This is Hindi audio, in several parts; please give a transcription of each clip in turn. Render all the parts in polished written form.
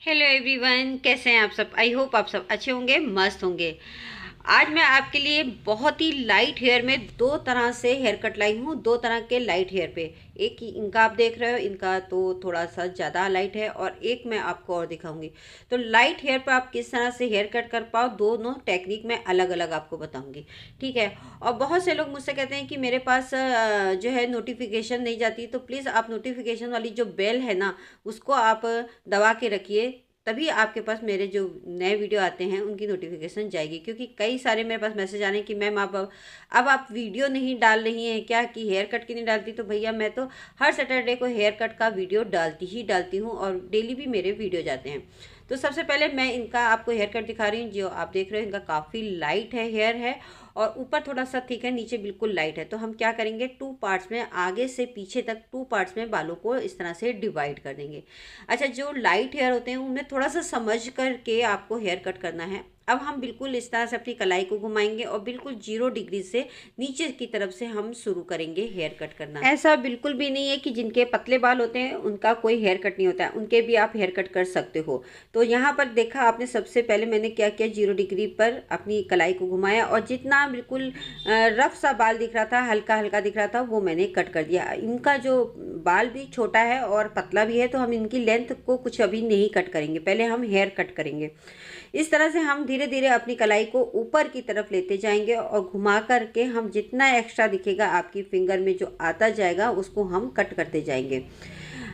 हेलो एवरीवन, कैसे हैं आप सब। आई होप आप सब अच्छे होंगे, मस्त होंगे। आज मैं आपके लिए बहुत ही लाइट हेयर में दो तरह से हेयर कट लाई हूँ। दो तरह के लाइट हेयर पे, एक इनका आप देख रहे हो, इनका तो थोड़ा सा ज़्यादा लाइट है, और एक मैं आपको और दिखाऊंगी। तो लाइट हेयर पे आप किस तरह से हेयर कट कर पाओ, दोनों टेक्निक मैं अलग अलग आपको बताऊंगी। ठीक है। और बहुत से लोग मुझसे कहते हैं कि मेरे पास जो है नोटिफिकेशन नहीं जाती, तो प्लीज़ आप नोटिफिकेशन वाली जो बेल है ना, उसको आप दबा के रखिए, तभी आपके पास मेरे जो नए वीडियो आते हैं उनकी नोटिफिकेशन जाएगी। क्योंकि कई सारे मेरे पास मैसेज आ रहे हैं कि मैम अब आप वीडियो नहीं डाल रही हैं क्या, कि हेयर कट की नहीं डालती। तो भैया मैं तो हर सैटरडे को हेयर कट का वीडियो डालती हूँ, और डेली भी मेरे वीडियो जाते हैं। तो सबसे पहले मैं इनका आपको हेयर कट दिखा रही हूँ। जो आप देख रहे हो, इनका काफ़ी लाइट है हेयर है, और ऊपर थोड़ा सा थिक है, नीचे बिल्कुल लाइट है। तो हम क्या करेंगे, टू पार्ट्स में, आगे से पीछे तक टू पार्ट्स में बालों को इस तरह से डिवाइड कर देंगे। अच्छा, जो लाइट हेयर होते हैं उनमें थोड़ा सा समझ करके आपको हेयर कट करना है। अब हम बिल्कुल इस तरह से अपनी कलाई को घुमाएंगे, और बिल्कुल 0 डिग्री से नीचे की तरफ से हम शुरू करेंगे हेयर कट करना। ऐसा बिल्कुल भी नहीं है कि जिनके पतले बाल होते हैं उनका कोई हेयर कट नहीं होता है, उनके भी आप हेयर कट कर सकते हो। तो यहाँ पर देखा आपने, सबसे पहले मैंने क्या किया, 0 डिग्री पर अपनी कलाई को घुमाया, और जितना बिल्कुल रफ सा बाल दिख रहा था, हल्का हल्का दिख रहा था, वो मैंने कट कर दिया। इनका जो बाल भी छोटा है और पतला भी है, तो हम इनकी लेंथ को कुछ अभी नहीं कट करेंगे, पहले हम हेयर कट करेंगे। इस तरह से हम धीरे धीरे अपनी कलाई को ऊपर की तरफ लेते जाएंगे, और घुमा करके हम जितना एक्स्ट्रा दिखेगा आपकी फिंगर में जो आता जाएगा, उसको हम कट करते जाएंगे।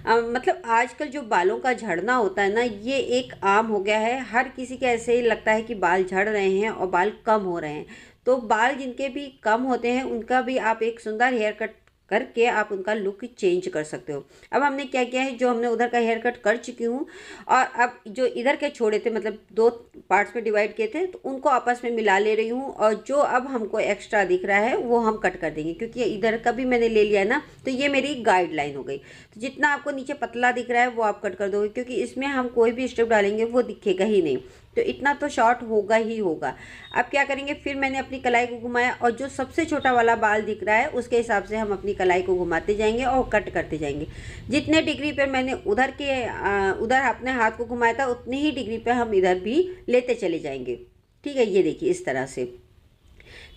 मतलब आजकल जो बालों का झड़ना होता है ना, ये एक आम हो गया है। हर किसी के ऐसे ही लगता है कि बाल झड़ रहे हैं और बाल कम हो रहे हैं। तो बाल जिनके भी कम होते हैं, उनका भी आप एक सुंदर हेयर कट करके आप उनका लुक चेंज कर सकते हो। अब हमने क्या किया है, जो हमने उधर का हेयर कट कर चुकी हूँ, और अब जो इधर के छोड़े थे, मतलब दो पार्ट्स में डिवाइड किए थे, तो उनको आपस में मिला ले रही हूँ, और जो अब हमको एक्स्ट्रा दिख रहा है वो हम कट कर देंगे। क्योंकि इधर का भी मैंने ले लिया है ना, तो ये मेरी गाइडलाइन हो गई। तो जितना आपको नीचे पतला दिख रहा है वो आप कट कर दोगे, क्योंकि इसमें हम कोई भी स्टेप डालेंगे वो दिखेगा ही नहीं, तो इतना तो शॉर्ट होगा ही होगा। अब क्या करेंगे, फिर मैंने अपनी कलाई को घुमाया, और जो सबसे छोटा वाला बाल दिख रहा है उसके हिसाब से हम अपनी कलाई को घुमाते जाएंगे और कट करते जाएंगे। जितने डिग्री पे मैंने उधर अपने हाथ को घुमाया था, उतनी ही डिग्री पे हम इधर भी लेते चले जाएंगे। ठीक है, ये देखिए इस तरह से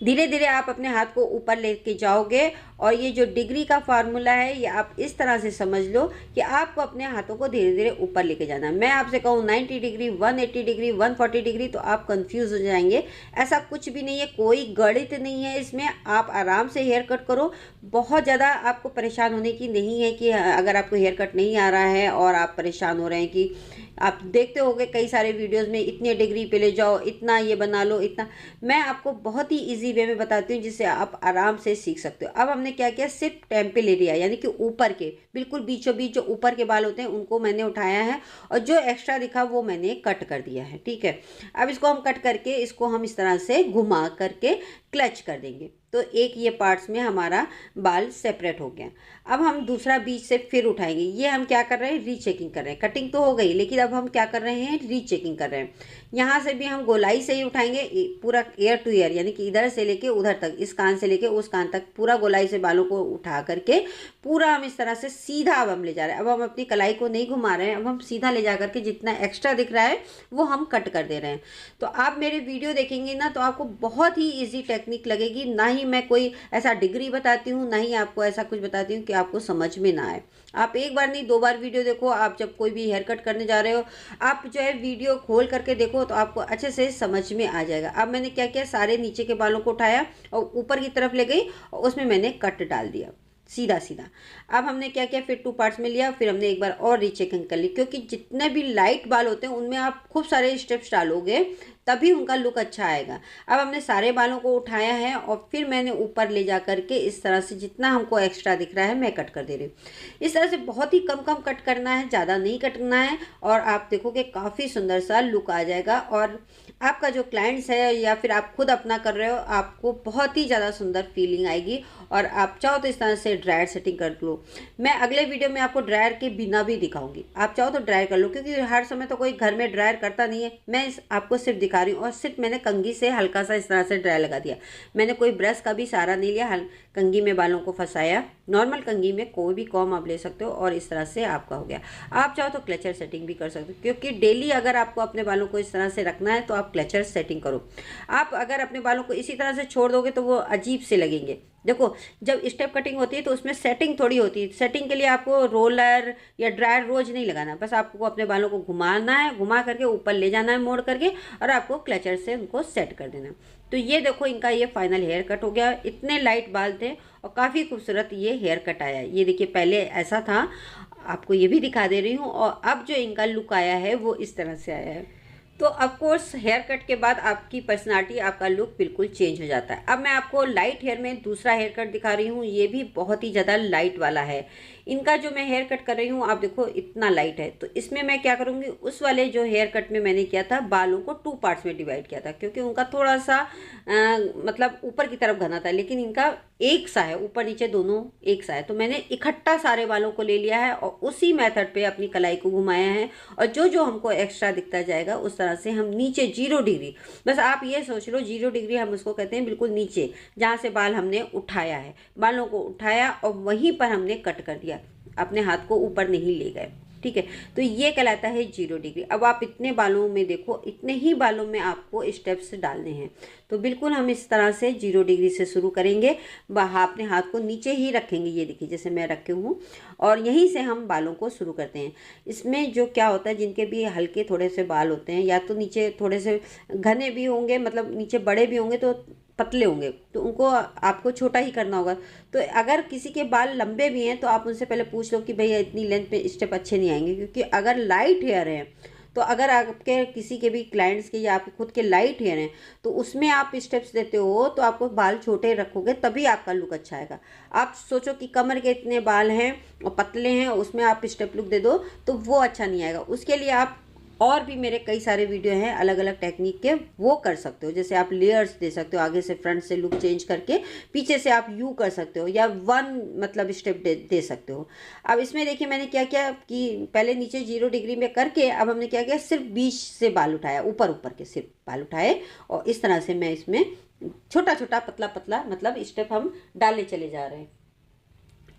धीरे धीरे आप अपने हाथ को ऊपर लेके जाओगे, और ये जो डिग्री का फार्मूला है, ये आप इस तरह से समझ लो कि आपको अपने हाथों को धीरे धीरे ऊपर लेके जाना है। मैं आपसे कहूँ 90 डिग्री, 180 डिग्री, 140 डिग्री, तो आप कंफ्यूज हो जाएंगे। ऐसा कुछ भी नहीं है, कोई गणित नहीं है इसमें। आप आराम से हेयर कट करो, बहुत ज़्यादा आपको परेशान होने की नहीं है। कि अगर आपको हेयर कट नहीं आ रहा है और आप परेशान हो रहे हैं, कि आप देखते होंगे कई सारे वीडियोस में, इतने डिग्री पे ले जाओ, इतना ये बना लो, इतना। मैं आपको बहुत ही इजी वे में बताती हूँ, जिससे आप आराम से सीख सकते हो। अब हमने क्या किया, सिर्फ टेम्पल एरिया, यानी कि ऊपर के बिल्कुल बीचों बीच जो ऊपर के बाल होते हैं उनको मैंने उठाया है, और जो एक्स्ट्रा दिखा वो मैंने कट कर दिया है। ठीक है। अब इसको हम कट करके, इसको हम इस तरह से घुमा करके क्लच कर देंगे, तो एक ये पार्ट्स में हमारा बाल सेपरेट हो गया। अब हम दूसरा बीच से फिर उठाएंगे। ये हम क्या कर रहे हैं, रीचेकिंग कर रहे हैं। कटिंग तो हो गई, लेकिन अब हम क्या कर रहे हैं, रीचेकिंग कर रहे हैं। यहाँ से भी हम गोलाई से ही उठाएंगे, पूरा ईयर टू ईयर, यानी कि इधर से लेके उधर तक, इस कान से लेके उस कान तक, पूरा गोलाई से बालों को उठा करके पूरा हम इस तरह से सीधा अब हम ले जा रहे हैं। अब हम अपनी कलाई को नहीं घुमा रहे हैं, अब हम सीधा ले जा करके जितना एक्स्ट्रा दिख रहा है वो हम कट कर दे रहे हैं। तो आप मेरे वीडियो देखेंगे ना, तो आपको बहुत ही ईजी टेक्निक लगेगी। ना ही मैं कोई ऐसा डिग्री बताती हूँ, ना ही आपको ऐसा कुछ बताती हूँ कि आपको समझ में ना आए। आप एक बार नहीं, 2 बार वीडियो देखो। आप जब कोई भी हेयर कट करने जा रहे हो, आप जो है वीडियो खोल करके देखो, तो आपको अच्छे से समझ में आ जाएगा। अब मैंने क्या किया, सारे नीचे के बालों को उठाया और ऊपर की तरफ ले गई, और उसमें मैंने कट डाल दिया सीधा सीधा। अब हमने क्या किया, फिर 2 पार्ट्स में लिया, फिर हमने एक बार और रीचेकिंग कर ली। क्योंकि जितने भी लाइट बाल होते हैं उनमें आप खूब सारे स्टेप्स डालोगे, तभी उनका लुक अच्छा आएगा। अब हमने सारे बालों को उठाया है, और फिर मैंने ऊपर ले जा करके इस तरह से जितना हमको एक्स्ट्रा दिख रहा है मैं कट कर दे रही हूँ। इस तरह से बहुत ही कम कम कट करना है, ज़्यादा नहीं कटना है, और आप देखोगे काफ़ी सुंदर सा लुक आ जाएगा। और आपका जो क्लाइंट्स है, या फिर आप खुद अपना कर रहे हो, आपको बहुत ही ज़्यादा सुंदर फीलिंग आएगी। और आप चाहो तो इस तरह से ड्रायर सेटिंग कर लो। मैं अगले वीडियो में आपको ड्रायर के बिना भी दिखाऊंगी, आप चाहो तो ड्रायर कर लो, क्योंकि हर समय तो कोई घर में ड्रायर करता नहीं है। मैं आपको सिर्फ दिखा रही हूँ, और सिर्फ मैंने कंघी से हल्का सा इस तरह से ड्रायर लगा दिया। मैंने कोई ब्रश का भी सहारा नहीं लिया, कंघी में बालों को फंसाया, नॉर्मल कंघी में कोई भी कॉम आप ले सकते हो और इस तरह से आपका हो गया। आप चाहो तो क्लचर सेटिंग भी कर सकते हो, क्योंकि डेली अगर आपको अपने बालों को इस तरह से रखना है तो आप क्लचर सेटिंग करो। आप अगर अपने बालों को इसी तरह से छोड़ दोगे तो वो अजीब से लगेंगे। देखो, जब स्टेप कटिंग होती है तो उसमें सेटिंग थोड़ी होती है। सेटिंग के लिए आपको रोलर या ड्रायर रोज नहीं लगाना, बस आपको अपने बालों को घुमाना है, घुमा करके ऊपर ले जाना है मोड़ करके, और आपको क्लचर से उनको सेट कर देना। तो ये देखो, इनका ये फाइनल हेयर कट हो गया। इतने लाइट बाल थे और काफ़ी खूबसूरत ये हेयर कट आया। ये देखिए, पहले ऐसा था, आपको ये भी दिखा दे रही हूँ, और अब जो इनका लुक आया है वो इस तरह से आया है। तो ऑफ कोर्स हेयर कट के बाद आपकी पर्सनालिटी, आपका लुक बिल्कुल चेंज हो जाता है। अब मैं आपको लाइट हेयर में दूसरा हेयर कट दिखा रही हूँ। ये भी बहुत ही ज़्यादा लाइट वाला है। इनका जो मैं हेयर कट कर रही हूँ, आप देखो इतना लाइट है। तो इसमें मैं क्या करूँगी, उस वाले जो हेयर कट में मैंने किया था, बालों को 2 पार्ट्स में डिवाइड किया था, क्योंकि उनका थोड़ा सा मतलब ऊपर की तरफ घना था, लेकिन इनका एक सा है, ऊपर नीचे दोनों एक सा है। तो मैंने इकट्ठा सारे बालों को ले लिया है और उसी मेथड पे अपनी कलाई को घुमाया है, और जो जो हमको एक्स्ट्रा दिखता जाएगा उस तरह से हम नीचे 0 डिग्री, बस आप ये सोच लो 0 डिग्री हम उसको कहते हैं, बिल्कुल नीचे जहाँ से बाल हमने उठाया है, बालों को उठाया और वहीं पर हमने कट कर दिया, अपने हाथ को ऊपर नहीं ले गए। ठीक है, तो ये कहलाता है 0 डिग्री। अब आप इतने बालों में देखो, इतने ही बालों में आपको स्टेप्स डालने हैं। तो बिल्कुल हम इस तरह से 0 डिग्री से शुरू करेंगे, अपने हाथ को नीचे ही रखेंगे, ये देखिए जैसे मैं रखे हूँ, और यहीं से हम बालों को शुरू करते हैं। इसमें जो क्या होता है, जिनके भी हल्के थोड़े से बाल होते हैं, या तो नीचे थोड़े से घने भी होंगे, मतलब नीचे बड़े भी होंगे तो पतले होंगे, तो उनको आपको छोटा ही करना होगा। तो अगर किसी के बाल लंबे भी हैं तो आप उनसे पहले पूछ लो कि भैया इतनी लेंथ पे स्टेप अच्छे नहीं आएंगे, क्योंकि अगर लाइट हेयर है तो अगर आपके किसी के भी क्लाइंट्स के या आपके खुद के लाइट हेयर हैं तो उसमें आप स्टेप्स देते हो तो आपको बाल छोटे रखोगे तभी आपका लुक अच्छा आएगा। आप सोचो कि कमर के इतने बाल हैं और पतले हैं, उसमें आप स्टेप लुक दे दो तो वो अच्छा नहीं आएगा। उसके लिए आप, और भी मेरे कई सारे वीडियो हैं अलग अलग टेक्निक के, वो कर सकते हो। जैसे आप लेयर्स दे सकते हो, आगे से फ्रंट से लुक चेंज करके, पीछे से आप यू कर सकते हो, या 1 मतलब स्टेप दे सकते हो। अब इसमें देखिए मैंने क्या किया कि पहले नीचे 0 डिग्री में करके, अब हमने क्या किया, सिर्फ बीच से बाल उठाया, ऊपर ऊपर के सिर्फ बाल उठाए, और इस तरह से मैं इसमें छोटा छोटा पतला पतला मतलब स्टेप हम डालने चले जा रहे हैं।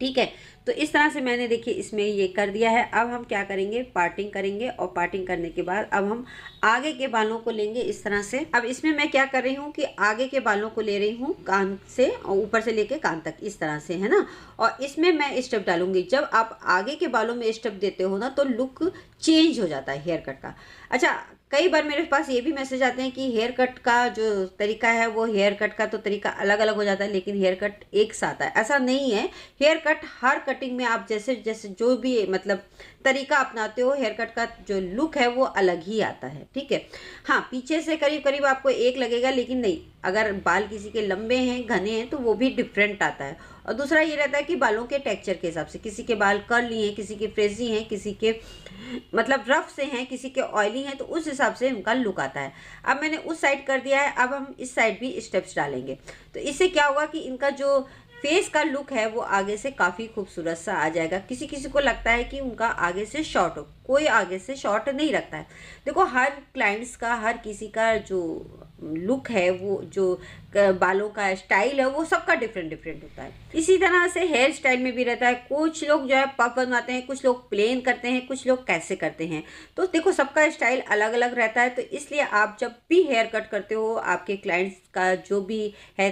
ठीक है, तो इस तरह से मैंने देखिए इसमें ये कर दिया है। अब हम क्या करेंगे, पार्टिंग करेंगे, और पार्टिंग करने के बाद अब हम आगे के बालों को लेंगे इस तरह से। अब इसमें मैं क्या कर रही हूँ कि आगे के बालों को ले रही हूँ कान से, और ऊपर से लेके कान तक इस तरह से, है ना। और इसमें मैं स्टेप डालूंगी। जब आप आगे के बालों में स्टेप देते हो ना तो लुक चेंज हो जाता है हेयर कट का। अच्छा, कई बार मेरे पास ये भी मैसेज आते हैं कि हेयर कट का जो तरीका है वो हेयर कट का तो तरीका अलग अलग हो जाता है, लेकिन हेयर कट एक साथ आता है। ऐसा नहीं है, हेयर कट हर कटिंग में आप जैसे जैसे जो भी मतलब तरीका अपनाते हो, हेयर कट का जो लुक है वो अलग ही आता है। ठीक है, हाँ, पीछे से करीब करीब आपको एक लगेगा, लेकिन नहीं, अगर बाल किसी के लंबे हैं, घने हैं, तो वो भी डिफरेंट आता है। और दूसरा ये रहता है कि बालों के टेक्सचर के हिसाब से, किसी के बाल कर्ली हैं, किसी के फ्रेजी हैं, किसी के मतलब रफ से हैं, किसी के ऑयली हैं, तो उस हिसाब से उनका लुक आता है। अब मैंने उस साइड कर दिया है, अब हम इस साइड भी स्टेप्स डालेंगे। तो इससे क्या होगा कि इनका जो फेस का लुक है वो आगे से काफ़ी खूबसूरत सा आ जाएगा। किसी किसी को लगता है कि उनका आगे से शॉर्ट हो, कोई आगे से शॉर्ट नहीं रखता है। देखो, हर क्लाइंट्स का, हर किसी का जो लुक है, वो जो बालों का स्टाइल है, वो सबका डिफरेंट डिफरेंट होता है। इसी तरह से हेयर स्टाइल में भी रहता है। कुछ लोग जो है पफ बनवाते हैं, कुछ लोग प्लेन करते हैं, कुछ लोग कैसे करते हैं। तो देखो, सबका स्टाइल अलग अलग रहता है। तो इसलिए आप जब भी हेयर कट करते हो, आपके क्लाइंट्स का जो भी है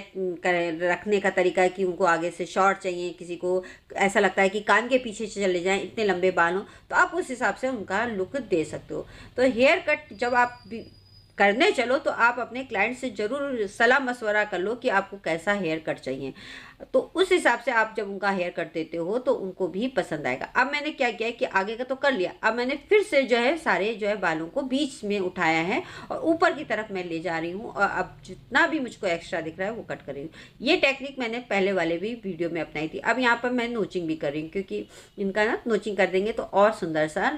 रखने का तरीका है कि उनको आगे से शॉर्ट चाहिए, किसी को ऐसा लगता है कि कान के पीछे चले जाएं, इतने लंबे बाल हों, तो आप उस हिसाब से उनका लुक दे सकते हो। तो हेयर कट जब आप करने चलो तो आप अपने क्लाइंट से ज़रूर सलाह मशवरा कर लो कि आपको कैसा हेयर कट चाहिए। तो उस हिसाब से आप जब उनका हेयर कट देते हो तो उनको भी पसंद आएगा। अब मैंने क्या किया कि आगे का तो कर लिया, अब मैंने फिर से जो है सारे जो है बालों को बीच में उठाया है और ऊपर की तरफ मैं ले जा रही हूँ, और अब जितना भी मुझको एक्स्ट्रा दिख रहा है वो कट कर रही हूँ। ये टेक्निक मैंने पहले वाले भी वीडियो में अपनाई थी। अब यहाँ पर मैं नोचिंग भी कर रही हूँ, क्योंकि इनका ना नोचिंग कर देंगे तो और सुंदर सा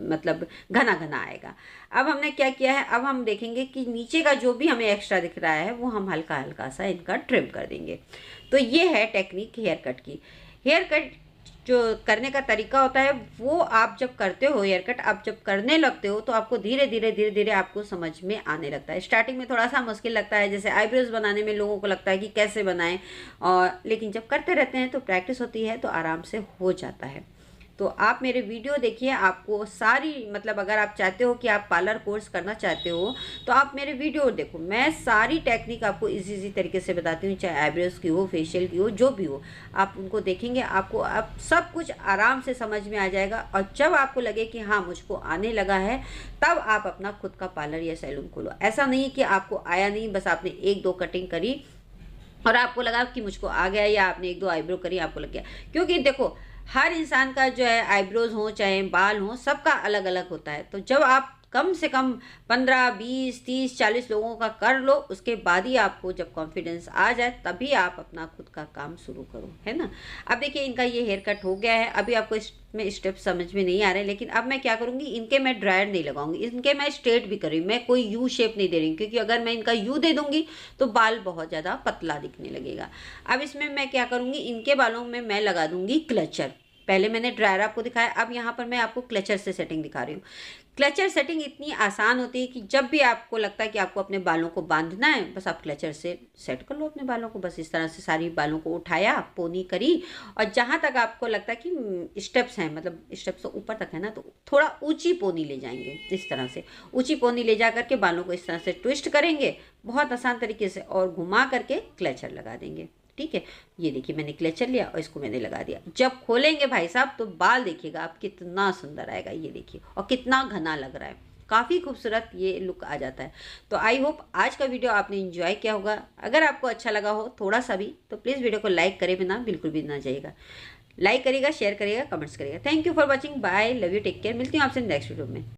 मतलब घना घना आएगा। अब हमने क्या किया है, अब हम देखेंगे कि नीचे का जो भी हमें एक्स्ट्रा दिख रहा है वो हम हल्का हल्का सा इनका ट्रिम कर देंगे। तो ये है टेक्निक हेयर कट की। हेयर कट जो करने का तरीका होता है वो आप जब करते हो हेयर कट, आप जब करने लगते हो तो आपको धीरे धीरे आपको समझ में आने लगता है। स्टार्टिंग में थोड़ा सा मुश्किल लगता है, जैसे आईब्रोज बनाने में लोगों को लगता है कि कैसे बनाएं, और लेकिन जब करते रहते हैं तो प्रैक्टिस होती है तो आराम से हो जाता है। तो आप मेरे वीडियो देखिए, आपको सारी मतलब अगर आप चाहते हो कि आप पार्लर कोर्स करना चाहते हो तो आप मेरे वीडियो देखो, मैं सारी टेक्निक आपको इजी तरीके से बताती हूँ, चाहे आईब्रोज की हो, फेशियल की हो, जो भी हो आप उनको देखेंगे, आपको आप सब कुछ आराम से समझ में आ जाएगा। और जब आपको लगे कि हाँ मुझको आने लगा है, तब आप अपना खुद का पार्लर या सैलून खोलो। ऐसा नहीं कि आपको आया नहीं, बस आपने 1-2 कटिंग करी और आपको लगा कि मुझको आ गया, या आपने 1-2 आईब्रो करी आपको लग गया। क्योंकि देखो हर इंसान का जो है आईब्रोज हो चाहे बाल हो, सबका अलग अलग होता है। तो जब आप कम से कम 15, 20, 30, 40 लोगों का कर लो, उसके बाद ही आपको जब कॉन्फिडेंस आ जाए तभी आप अपना खुद का काम शुरू करो, है ना। अब देखिए इनका ये हेयर कट हो गया है। अभी आपको इसमें स्टेप समझ में नहीं आ रहे, लेकिन अब मैं क्या करूँगी, इनके मैं ड्रायर नहीं लगाऊंगी, इनके मैं स्ट्रेट भी करूँगी। मैं कोई यू शेप नहीं दे रही हूँ, क्योंकि अगर मैं इनका यू दे दूंगी तो बाल बहुत ज़्यादा पतला दिखने लगेगा। अब इसमें मैं क्या करूँगी, इनके बालों में मैं लगा दूंगी क्लचर। पहले मैंने ड्रायर आपको दिखाया, अब यहाँ पर मैं आपको क्लचर से सेटिंग दिखा रही हूँ। क्लचर सेटिंग इतनी आसान होती है कि जब भी आपको लगता है कि आपको अपने बालों को बांधना है, बस आप क्लचर से सेट कर लो अपने बालों को। बस इस तरह से सारी बालों को उठाया, पोनी करी, और जहाँ तक आपको लगता है कि स्टेप्स हैं, मतलब स्टेप्स तो ऊपर तक है ना, तो थोड़ा ऊंची पोनी ले जाएंगे। इस तरह से ऊंची पोनी ले जा करके बालों को इस तरह से ट्विस्ट करेंगे बहुत आसान तरीके से, और घुमा करके क्लचर लगा देंगे। ठीक है, ये देखिए मैंने क्लचर लिया और इसको मैंने लगा दिया। जब खोलेंगे भाई साहब तो बाल देखिएगा आप कितना सुंदर आएगा, ये देखिए, और कितना घना लग रहा है, काफ़ी खूबसूरत ये लुक आ जाता है। तो आई होप आज का वीडियो आपने एंजॉय किया होगा। अगर आपको अच्छा लगा हो थोड़ा सा भी, तो प्लीज़ वीडियो को लाइक करे बिना बिल्कुल भी ना जाइएगा। लाइक करिएगा, शेयर करिएगा, कमेंट्स करिएगा। Thank you for watching, bye, love you, take care. मिलती हूँ आपसे नेक्स्ट वीडियो में।